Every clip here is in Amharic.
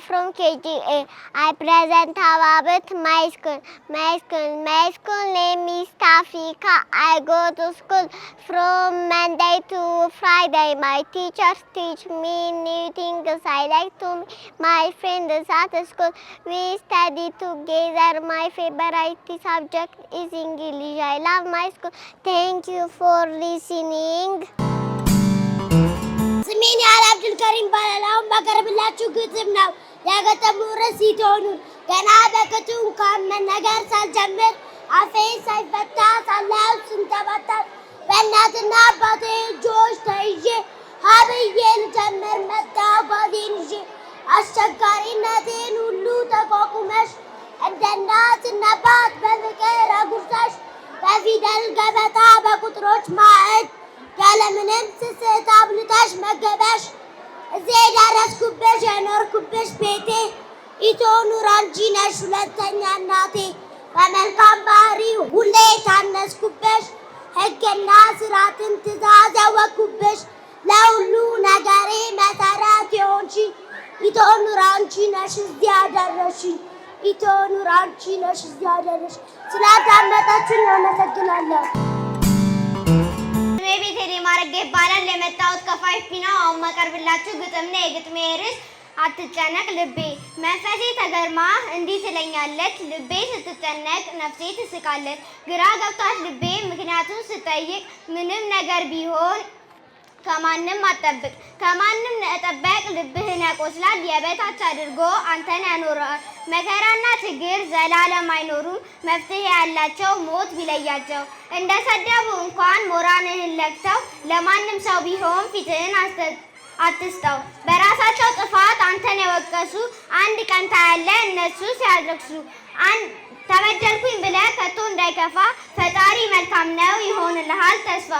from KGA. I present about my school. My school name is Africa. I go to school from Monday to Friday. My teachers teach me new things I like to meet my friends at school. We study together. My favorite subject is English. I love my school. Thank you for listening. ስሜን አብዱል ከሪም ባላው ማቀርብላችሁ ግጥም ነው። የግጥሙ ርዕስ ይሆናል ገና በቅጡ እንኳን መናገር ሳልጀምር አፌን ሳይፈታ ሳላው ስንተባተብ በእናትና አባቴ እጆች ተይዤ ሀብዬ ልጀምር መጣሁ ጓዜን ይዤ አስቸጋሪነቴን ሁሉ ተቋቁመሽ እንደ እናትና አባት በፍቅር አጉርሰሽ በፊደል ገበታ በቁጥሮች ማዕድ ያለምንም ስስት አብልተሽ መገበሽ እዚህ የደረስኩብሽ የኖርኩብሽ ቤቴ ኢትዮ ኑር አንቺ ነሽ ሁለተኛ እናቴ በመልካም ባህሪ ሁሌ ታነስኩብሽ ሕግና ስርዓትን ትእዛዝ ያወቅኩብሽ ለሁሉ ነገሬ መሰረት የሆንሽኝ ኢትዮ ኑር አንቺ ነሽ እዚህ ያደረስሽኝ ኢትዮ ኑር አንቺ ነሽ እዚህ ያደረስሽኝ። ስላዳመጣችሁኝ አመሰግናለሁ። ማረጋ ይባላል። የመጣሁት ከፋይፒ ነው። አሁን ማቀርብላችሁ ግጥም ነው። የግጥሜ ርዕስ አትጨነቅ ልቤ። መንፈሴ ተገርማ እንዲህ ትለኛለች፣ ልቤ ስትጨነቅ ነፍሴ ትስቃለች። ግራ ገብቷት ልቤ ምክንያቱን ስጠይቅ ምንም ነገር ቢሆን ከማንም አትጠብቅ። ከማንም መጠበቅ ልብህን ያቆስላል፣ የበታች አድርጎ አንተን ያኖራል። መከራና ችግር ዘላለም አይኖሩም፣ መፍትሄ ያላቸው ሞት ቢለያቸው። እንደ ሰደቡ እንኳን ሞራንህን ለክተው ለማንም ሰው ቢሆን ፊትህን አትስጠው። በራሳቸው ጥፋት አንተን የወቀሱ አንድ ቀን ታያለህ እነሱ ሲያለቅሱ። ተበደልኩኝ ብለህ ከቶ እንዳይከፋ ፈጣሪ መልካም ነው ይሆንልሃል ተስፋ።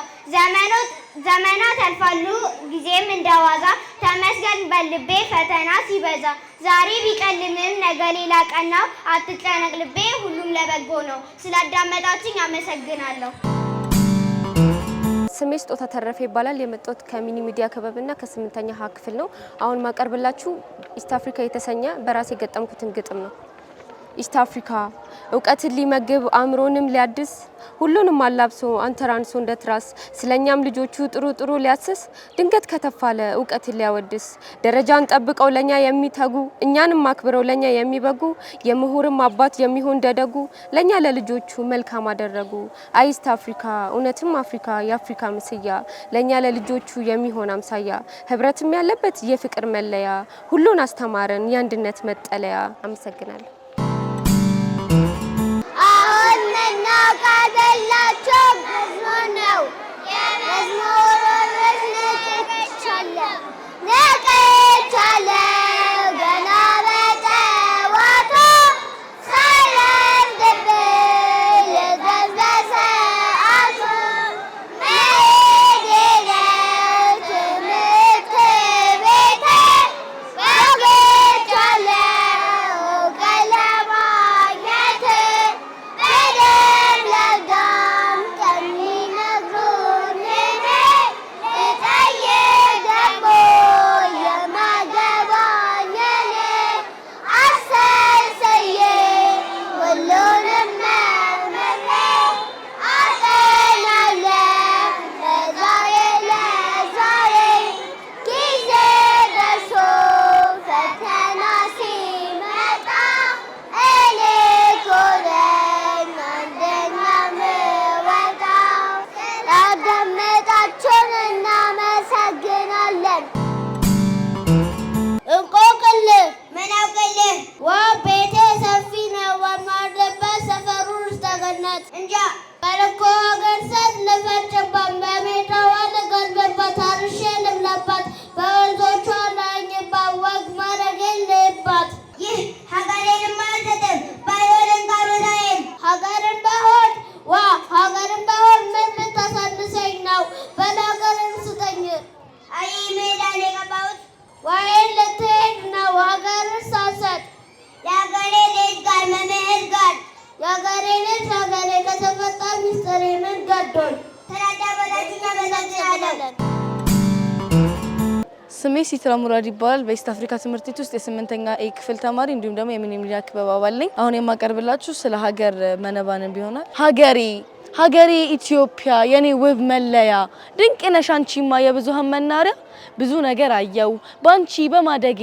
ዘመናት ያልፋሉ ጊዜም እንደዋዛ ተመስገን በልቤ ፈተና ሲበዛ። ዛሬ ቢጨልምም ነገ ሌላ ቀን ነው፣ አትጨነቅ ልቤ ሁሉም ለበጎ ነው። ስላዳመጣችኝ አመሰግናለሁ። ስሜ ስጦታ ተረፈ ይባላል። የመጣሁት ከሚኒ ሚዲያ ክበብና ከ8ኛ ሀ ክፍል ነው። አሁን ማቀርብላችሁ ኢስት አፍሪካ የተሰኘ በራሴ የገጠምኩትን ግጥም ነው። ኢስት አፍሪካ እውቀትን ሊመግብ አእምሮንም ሊያድስ ሁሉንም አላብሶ አንተራንሶ እንደ ትራስ ስለኛም ልጆቹ ጥሩ ጥሩ ሊያስስ ድንገት ከተፋለ እውቀትን ሊያወድስ ደረጃን ጠብቀው ለኛ የሚተጉ እኛንም አክብረው ለኛ የሚበጉ የምሁርም አባት የሚሆን ደደጉ ለኛ ለልጆቹ መልካም አደረጉ። ኢስት አፍሪካ እውነትም አፍሪካ የአፍሪካ ምስያ ለኛ ለልጆቹ የሚሆን አምሳያ ህብረትም ያለበት የፍቅር መለያ ሁሉን አስተማረን የአንድነት መጠለያ። አመሰግናለሁ። ካደላቸው መዝሙር ነው የመዝሙር ርዕስ ነቅቻለሁ ገና በጠዋቱ ሳይረፍድብኝ ልደርስ በሰዓቱ መሄዴ ነው ትምህርት ቤቴ ጓጉቻለሁ እውቀት ለማግኘት እንጃ ባለኮ ገርሰት ለፈጨባት በሜዳዋ ለገልበባት አርሼ ልብለባት በወንዞቿ ላኝባት ወግ ማድረግ የለባት። ይህ ሀገሬን ማልተጥም ባይሆንን ቃሉላይም ሀገርን በሆን ሀገርን በሆን ምን ልታሳንሰኝ ነው? በለሀገርን ስጠኝ። አይ ሜዳን የገባሁት ወይን ልትሄድ ነው ሀገርን ሳሰጥ የሀገሬ ልጅ ጋር መምህር ጋር የሀገሬ ልጅ ሀገሬ ከተፈጣ ሚስጥር ምን ገዶኝ። ስሜ ሲትራ ሙራድ ይባላል። በኢስት አፍሪካ ትምህርት ቤት ውስጥ የ8ኛ ኤ ክፍል ተማሪ እንዲሁም ደግሞ የሚኒ ሚዲያ ክበብ አባል ነኝ። አሁን የማቀርብላችሁ ስለ ሀገር መነባንብ ይሆናል። ሀገሬ ኢትዮጵያ የኔ ውብ መለያ ድንቅ ነሽ አንቺማ የብዙሃን መናሪያ ብዙ ነገር አየው ባንቺ በማደጌ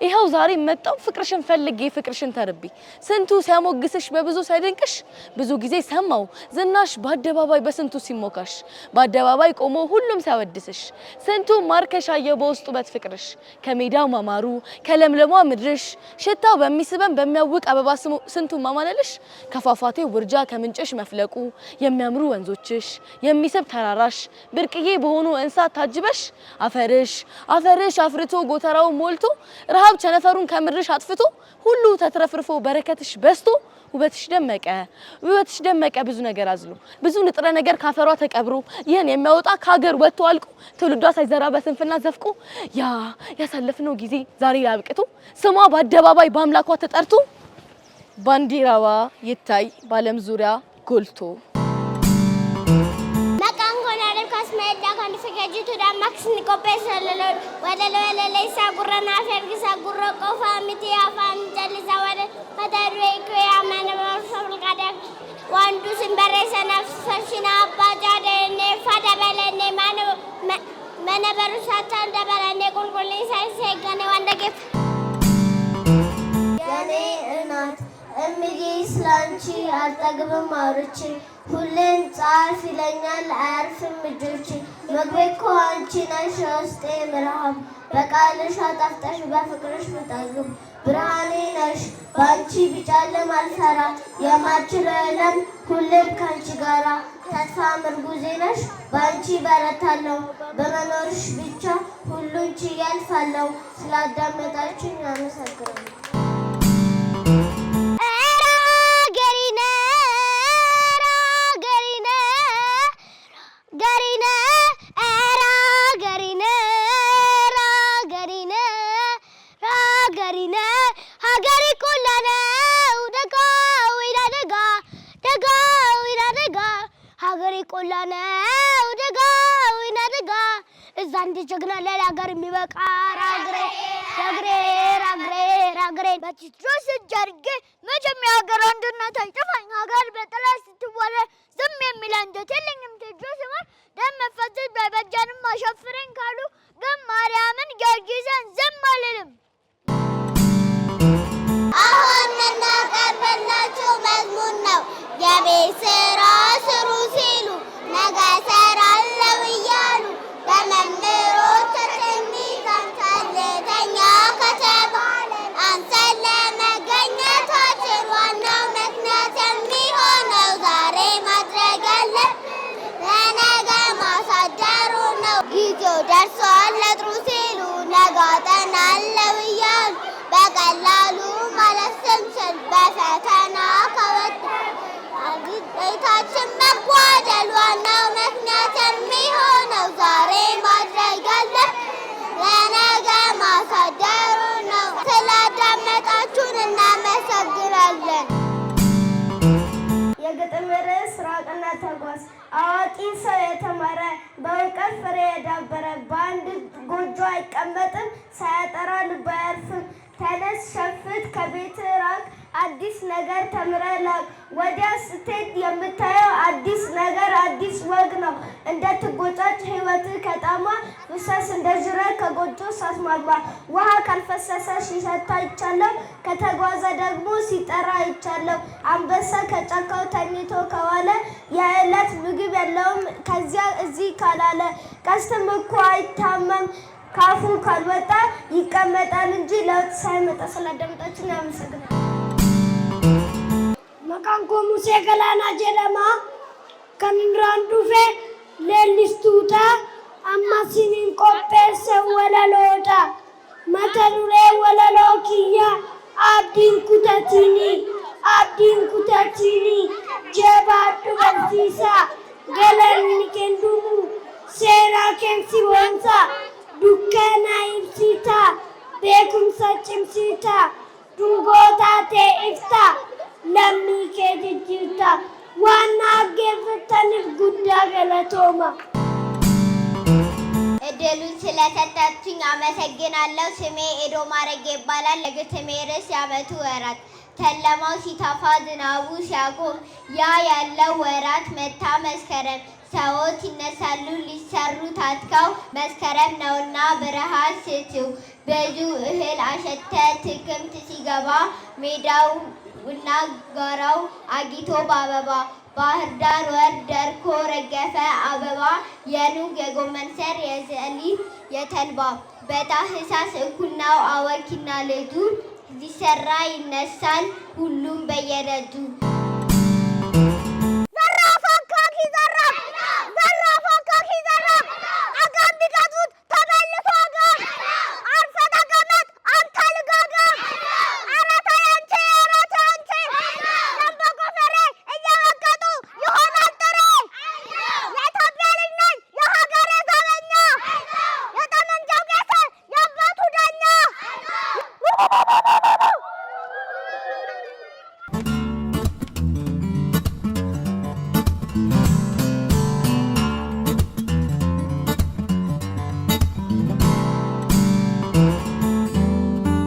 ይኸው ዛሬ መጣው ፍቅርሽን ፈልጌ ፍቅርሽን ተርቤ ስንቱ ሲያሞግስሽ በብዙ ሳይደንቅሽ ብዙ ጊዜ ሰማው ዝናሽ በአደባባይ በስንቱ ሲሞካሽ በአደባባይ ቆሞ ሁሉም ሲያወድስሽ ስንቱ ማርከሽ አየው በውስጡ በት ፍቅርሽ ከሜዳው ማማሩ ከለምለሟ ምድርሽ ሽታው በሚስበን በሚያውቅ አበባ ስንቱ ማማለልሽ ከፏፏቴው ውርጃ ከምንጭሽ መፍለቁ የሚያምሩ ወንዞችሽ የሚስብ ተራራሽ ብርቅዬ በሆኑ እንስሳት ታጅበሽ አፈርሽ አፍርቶ ጎተራው ሞልቶ ረሃብ ቸነፈሩን ከምድርሽ አጥፍቶ ሁሉ ተትረፍርፎ በረከትሽ በስቶ ውበትሽ ደመቀ ብዙ ነገር አዝሎ ብዙ ንጥረ ነገር ካፈሯ ተቀብሮ ይህን የሚያወጣ ከሀገር ወጥቶ አልቆ ትውልዷ ሳይዘራ በስንፍና ዘፍቆ ያሳለፍነው ጊዜ ዛሬ ያብቅቶ ስሟ በአደባባይ በአምላኳ ተጠርቶ ባንዲራዋ ይታይ ባለም ዙሪያ ጎልቶ Medda kan fikajitu da max ni ko pesalo wala sa gurana fergisa gurro ko famiti afam jali zawale madarwe ko ya mana sol kada wandu simbare sana fashina bajade ne fada bele ne mana baru satan da bele ne kulkulni sai segane wandage yani enat እምዬ ስላንቺ አልጠግብም አውርቼ ሁሌም ጻፍ ይለኛል አያርፍም እጆቼ መግቤ እኮ አንቺ ነሽ ውስጤ ምዕራብ በቃልሽ አጣፍጠሽ በፍቅርሽ ምጠግብ ብርሃኔ ነሽ በአንቺ ቢጨልም አልፈራ የማልችለው የለም ሁሌም ከአንቺ ጋራ ተስፋ ምርጉዜ ነሽ በአንቺ በረታለሁ በመኖርሽ ብቻ ሁሉን ችዬ አልፋለሁ ስላዳመጣችሁኝ አመሰግናለሁ። ዛንዲ ጀግና ለሀገር የሚበቃ ራግሬ በትሮስ ጀርጌ መጀመሪያ ሀገር አንድነት አይጠፋኝ ሀገር በጥላት ስትወረ ዝም የሚል አንጀት የለኝም ቴድሮስ ማለት ደም መፈሰስ በበጃንም አሸፍረኝ ካሉ ግን ማርያምን ጊዮርጊስን ዝም አልልም። አሁን እናቀርብላችሁ መዝሙር ነው የቤት ስራ ስሩ ሲሉ ነገ እሰራለሁ እያሉ በመምህሮቻችን ሚዛን ቸልተኛ ከተባለ አንተን ለመገኘታችን ዋናው ምክንያት የሚሆነው ዛሬ ማድረግ ያለብን ለነገ ማሳደሩ ነው። ጊዜው ደርሷል ለጥሩ ሲሉ ነገ አጠናለሁ እያሉ በቀላሉ ማለት ስንችል በፈተና ከወጣን ቤታችን መጓደል ዋናው ምክንያት የሚሆነው ዛሬ ማድረግ ያለብን ለነገ ማሳደሩ ነው። ስላዳመጣችሁን እናመሰግናለን። የግጥም ርዕስ ራቅና ተጓዝ አዋቂ ሰው የተማረ በእውቀት ፍሬ የዳበረ በአንድ ጎጆ አይቀመጥም ሳያጠራ ልቡ አያርፍም። ተነስ ሸፍት ከቤት ራቅ አዲስ ነገር ተምረህ ላቅ ወዲያ ስትሄድ የምታየው አዲስ ነገር አዲስ ወግ ነው። እንደትጎጫጭ ህይወት ከጣማ ፍሰስ እንደ ዥረት ከጎጆ ሳትማማ ውሃ ካልፈሰሰ ሲሸታ አይቻለሁ ከተጓዘ ደግሞ ሲጠራ አይቻለሁ። አንበሳ ከጫካው ተኝቶ ከዋለ የዕለት ምግብ የለውም ከዚያ እዚህ ካላለ ቀስትም እኮ አይታመም ካፉ ካልወጣ ይቀመጣል እንጂ ለውጥ ሳይመጣ ስላዳመጣችሁን አመሰግናለሁ። Maqaan koo Musee Galaanaa jedhama. Kan duraan dhufe leellistuudha. Amma isiniin qopheesse walaloodha. Mata duree walaloo kiyya abdiin kutachiini jabaadhu barsiisaa galanni kennumu seeraa keensi boonsaa dukkanaa ibsitaa beekumsa cimsitaa dungootaa ta'e ibsaa. lammii kee jijjiirta waan dhaggeeffataniif guddaa galatooma. እድሉን ስለሰጣችሁኝ አመሰግናለሁ። ስሜ ኤዶም አረጌ ይባላል። የግጥሜ ርዕስ የዓመቱ ወራት። ጨለማው ሲተፋ ዝናቡ ሲያቆም ያ ያለው ወራት መታ መስከረም። ሰዎች ይነሳሉ ሊሰሩ ታጥቀው መስከረም ነውና ብርሃን ስጪው። ብዙ እህል አሸተ ጥቅምት ሲገባ ሜዳው እና ጋራው አጊቶ በአበባ። ባህር ዳር ወር ደርቆ ረገፈ አበባ። የኑግ የጎመን ስር የዘሊጥ የተልባ። በታኅሳስ እኩል ነው አዋቂና ልጁ ሊሰራ ይነሳል ሁሉም በየደጁ።